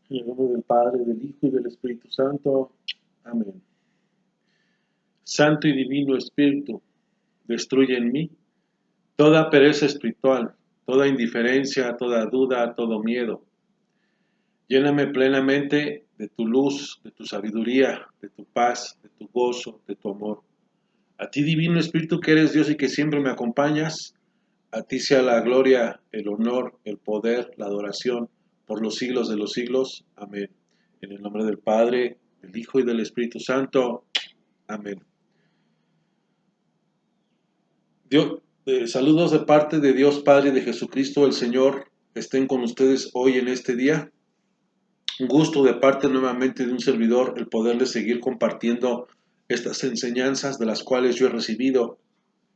En el nombre del Padre, del Hijo y del Espíritu Santo. Amén. Santo y divino Espíritu, destruye en mí toda pereza espiritual, toda indiferencia, toda duda, todo miedo. Lléname plenamente de tu luz, de tu sabiduría, de tu paz, de tu gozo, de tu amor. A ti, divino Espíritu, que eres Dios y que siempre me acompañas, a ti sea la gloria, el honor, el poder, la adoración, por los siglos de los siglos. Amén. En el nombre del Padre, del Hijo y del Espíritu Santo. Amén. Dios, saludos de parte de Dios Padre y de Jesucristo el Señor. Estén con ustedes hoy en este día. Un gusto de parte nuevamente de un servidor el poderles seguir compartiendo estas enseñanzas de las cuales yo he recibido.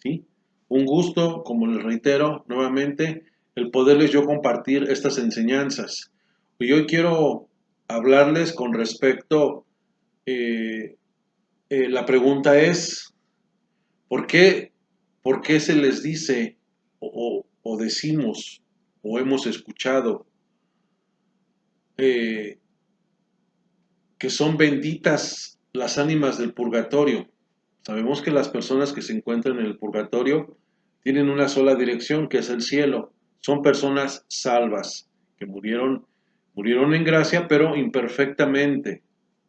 ¿Sí? Un gusto, como les reitero nuevamente, el poderles yo compartir estas enseñanzas. Y hoy quiero hablarles con respecto, la pregunta es, ¿por qué, ¿por qué se les dice o decimos o hemos escuchado eh, que son benditas las ánimas del purgatorio? Sabemos que las personas que se encuentran en el purgatorio tienen una sola dirección, que es el cielo. Son personas salvas, que murieron en gracia, pero imperfectamente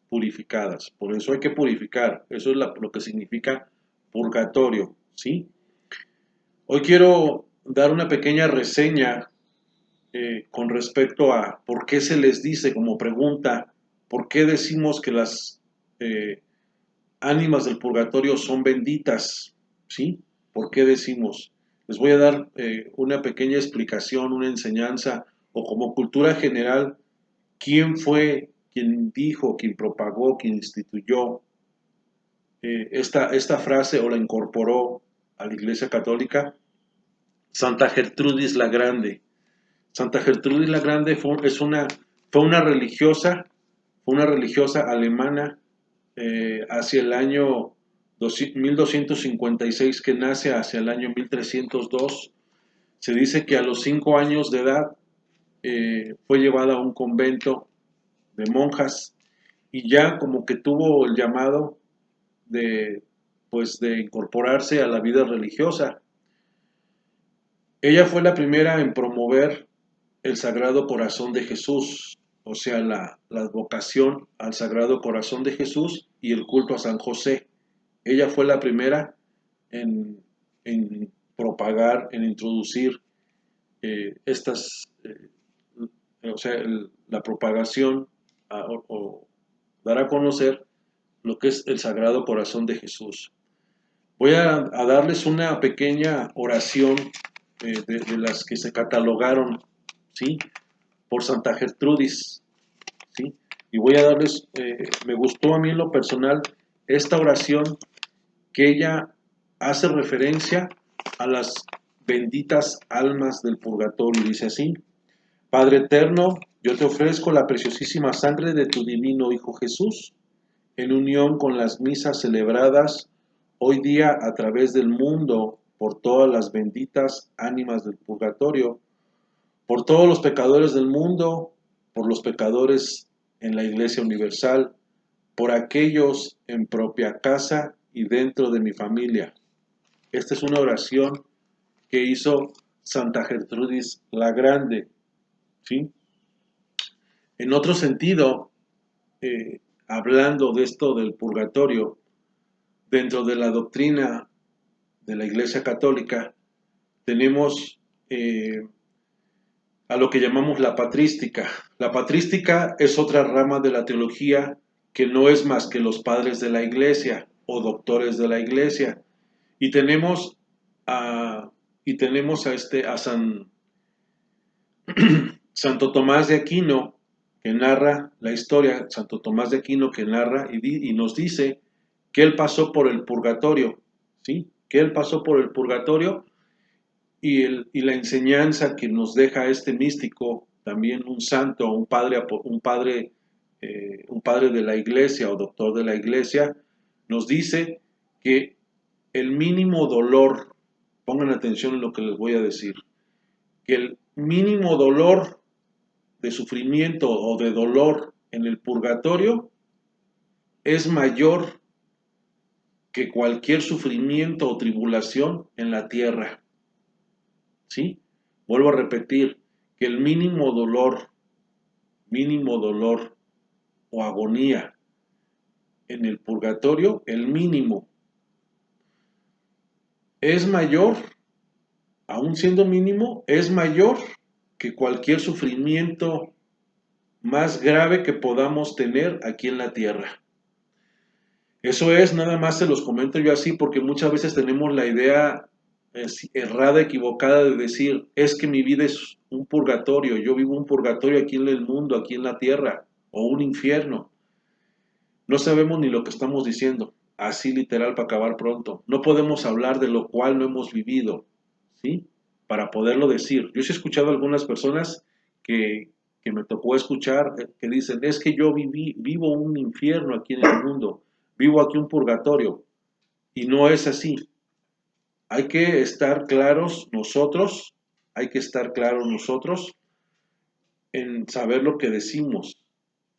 purificadas. Por eso hay que purificar. Eso es lo que significa purgatorio, ¿sí? Hoy quiero dar una pequeña reseña con respecto a por qué se les dice como pregunta, por qué decimos que las eh, ánimas del purgatorio son benditas, ¿sí? ¿Por qué decimos? Les voy a dar una pequeña explicación, una enseñanza, o como cultura general, quién fue quien dijo, quien propagó, quien instituyó esta frase o la incorporó a la Iglesia Católica. Santa Gertrudis la Grande. Santa Gertrudis la Grande fue una religiosa alemana hacia el año 1256, que nace hacia el año 1302. Se dice que a los 5 años de edad fue llevada a un convento de monjas y ya como que tuvo el llamado de, pues, de incorporarse a la vida religiosa. Ella fue la primera en promover el Sagrado Corazón de Jesús, o sea, la advocación al Sagrado Corazón de Jesús y el culto a San José. Ella fue la primera en propagar, en introducir estas, o sea, la propagación o dar a conocer lo que es el Sagrado Corazón de Jesús. Voy a darles una pequeña oración de las que se catalogaron, ¿sí? Por Santa Gertrudis, ¿sí? Y voy a darles, me gustó a mí en lo personal esta oración que ella hace referencia a las benditas almas del purgatorio. Dice así: Padre eterno, yo te ofrezco la preciosísima sangre de tu divino Hijo Jesús, en unión con las misas celebradas hoy día a través del mundo por todas las benditas ánimas del purgatorio, por todos los pecadores del mundo, por los pecadores en la Iglesia Universal, por aquellos en propia casa y dentro de mi familia. Esta es una oración que hizo Santa Gertrudis la Grande, ¿sí? En otro sentido, hablando de esto del purgatorio, dentro de la doctrina de la Iglesia Católica, tenemos a lo que llamamos la patrística. La patrística es otra rama de la teología que no es más que los padres de la Iglesia o doctores de la Iglesia. Y tenemos a, a Santo Tomás de Aquino, que narra la historia, Santo Tomás de Aquino que narra y nos dice que él pasó por el purgatorio, ¿sí? Que él pasó por el purgatorio y la enseñanza que nos deja este místico, también un santo, un padre de la iglesia o doctor de la iglesia, nos dice que el mínimo dolor, pongan atención en lo que les voy a decir, que el mínimo dolor de sufrimiento o de dolor en el purgatorio es mayor que cualquier sufrimiento o tribulación en la tierra. ¿Sí? Vuelvo a repetir que el mínimo dolor o agonía en el purgatorio, el mínimo, es mayor, aún siendo mínimo, es mayor que cualquier sufrimiento más grave que podamos tener aquí en la tierra. Eso es, nada más se los comento yo así porque muchas veces tenemos la idea errada, equivocada de decir, es que mi vida es un purgatorio, yo vivo un purgatorio aquí en el mundo, aquí en la tierra, o un infierno. No sabemos ni lo que estamos diciendo, así literal para acabar pronto. No podemos hablar de lo cual no hemos vivido, ¿sí? Para poderlo decir. Yo sí he escuchado a algunas personas que me tocó escuchar que dicen, es que yo vivo un infierno aquí en el mundo, vivo aquí un purgatorio. Y no es así. Hay que estar claros nosotros, hay que estar claros nosotros en saber lo que decimos.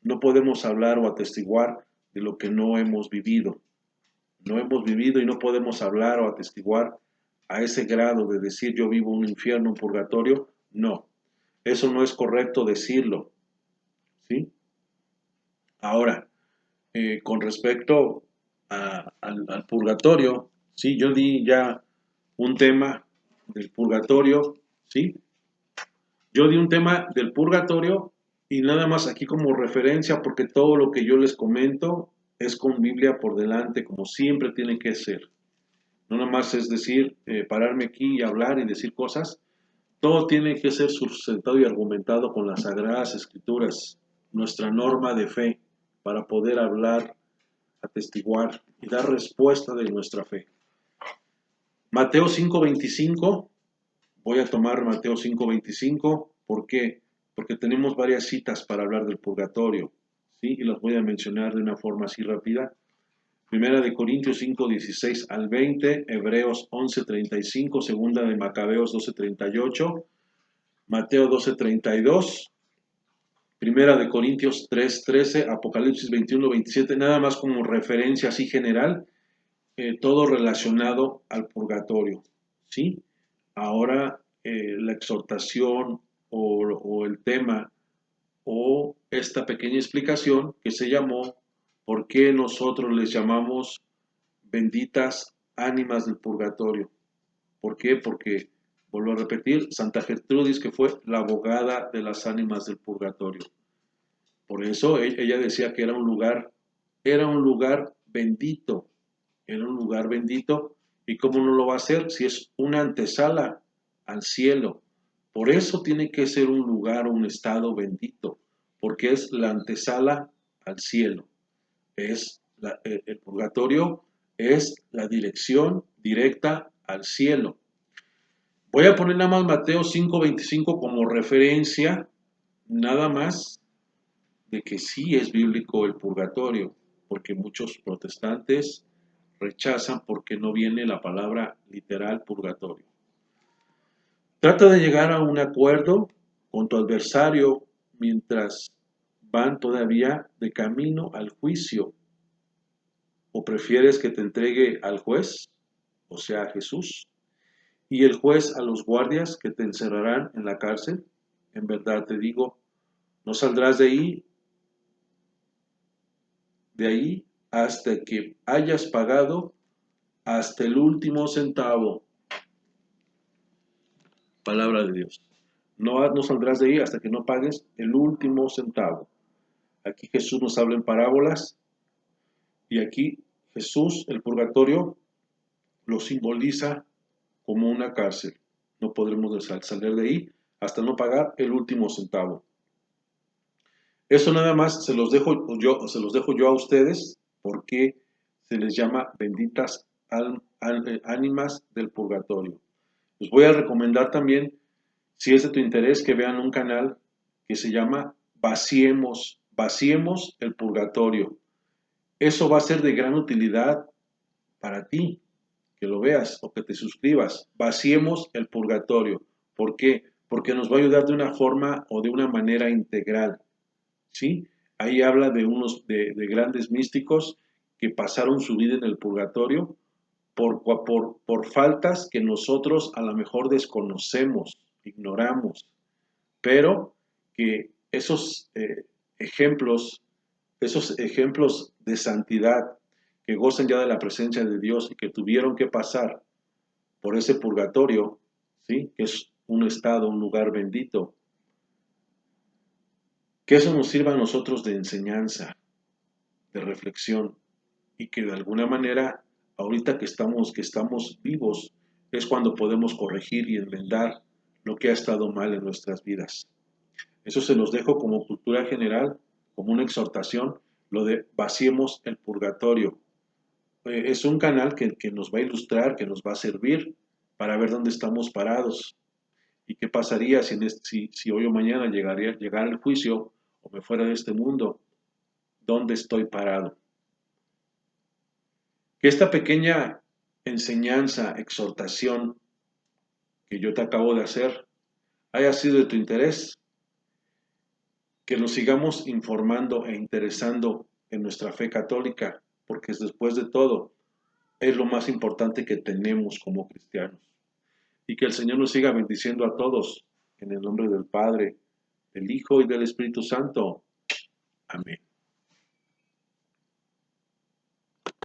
No podemos hablar o atestiguar de lo que no hemos vivido. No hemos vivido y no podemos hablar o atestiguar a ese grado de decir yo vivo un infierno, un purgatorio. No, eso no es correcto decirlo. ¿Sí? Ahora, con respecto al purgatorio, sí, yo di ya un tema del purgatorio, ¿sí? Yo di un tema del purgatorio y nada más aquí como referencia porque todo lo que yo les comento es con Biblia por delante, como siempre tiene que ser. No nada más es decir, pararme aquí y hablar y decir cosas. Todo tiene que ser sustentado y argumentado con las Sagradas Escrituras, nuestra norma de fe, para poder hablar, atestiguar y dar respuesta de nuestra fe. Mateo 5:25, voy a tomar Mateo 5:25, ¿por qué? Porque tenemos varias citas para hablar del purgatorio, ¿sí? Y las voy a mencionar de una forma así rápida. Primera de Corintios 5:16 al 20, Hebreos 11:35, Segunda de Macabeos 12:38, Mateo 12:32, Primera de Corintios 3:13, Apocalipsis 21:27, nada más como referencia así general, todo relacionado al purgatorio, ¿sí? Ahora la exhortación o el tema o esta pequeña explicación que se llamó ¿por qué nosotros les llamamos benditas ánimas del purgatorio? ¿Por qué? Porque, vuelvo a repetir, Santa Gertrudis, que fue la abogada de las ánimas del purgatorio. Por eso ella decía que era un lugar bendito, era un lugar bendito, y cómo no lo va a hacer si es una antesala al cielo. Por eso tiene que ser un lugar, un estado bendito, porque es la antesala al cielo. El purgatorio es la dirección directa al cielo. Voy a poner nada más Mateo 5:25 como referencia, nada más de que sí es bíblico el purgatorio, porque muchos protestantes rechazan porque no viene la palabra literal purgatorio. Trata de llegar a un acuerdo con tu adversario mientras van todavía de camino al juicio. ¿O prefieres que te entregue al juez, o sea, a Jesús, y el juez a los guardias que te encerrarán en la cárcel? En verdad te digo, no saldrás de ahí hasta que hayas pagado hasta el último centavo. Palabra de Dios. No saldrás de ahí hasta que no pagues el último centavo. Aquí Jesús nos habla en parábolas y aquí Jesús, el purgatorio, lo simboliza como una cárcel. No podremos salir de ahí hasta no pagar el último centavo. Eso nada más se los dejo yo a ustedes porque se les llama benditas ánimas del purgatorio. Les voy a recomendar también, si es de tu interés, que vean un canal que se llama Vaciemos el Purgatorio. Eso va a ser de gran utilidad para ti, que lo veas o que te suscribas. Vaciemos el Purgatorio. ¿Por qué? porque nos va a ayudar de una forma o de una manera integral, ¿sí? Ahí habla de de grandes místicos que pasaron su vida en el purgatorio por faltas que nosotros a lo mejor desconocemos, ignoramos, pero que ejemplos, esos ejemplos de santidad que gozan ya de la presencia de Dios y que tuvieron que pasar por ese purgatorio, ¿sí? Que es un estado, un lugar bendito, que eso nos sirva a nosotros de enseñanza, de reflexión, y que de alguna manera, ahorita que estamos vivos, es cuando podemos corregir y enmendar lo que ha estado mal en nuestras vidas. Eso se los dejo como cultura general, como una exhortación, lo de vaciemos el purgatorio. Es un canal que nos va a ilustrar, que nos va a servir para ver dónde estamos parados y qué pasaría si hoy o mañana llegara el juicio o me fuera de este mundo, dónde estoy parado. Que esta pequeña enseñanza, exhortación que yo te acabo de hacer haya sido de tu interés, que nos sigamos informando e interesando en nuestra fe católica, porque después de todo es lo más importante que tenemos como cristianos. Y que el Señor nos siga bendiciendo a todos, en el nombre del Padre, del Hijo y del Espíritu Santo. Amén.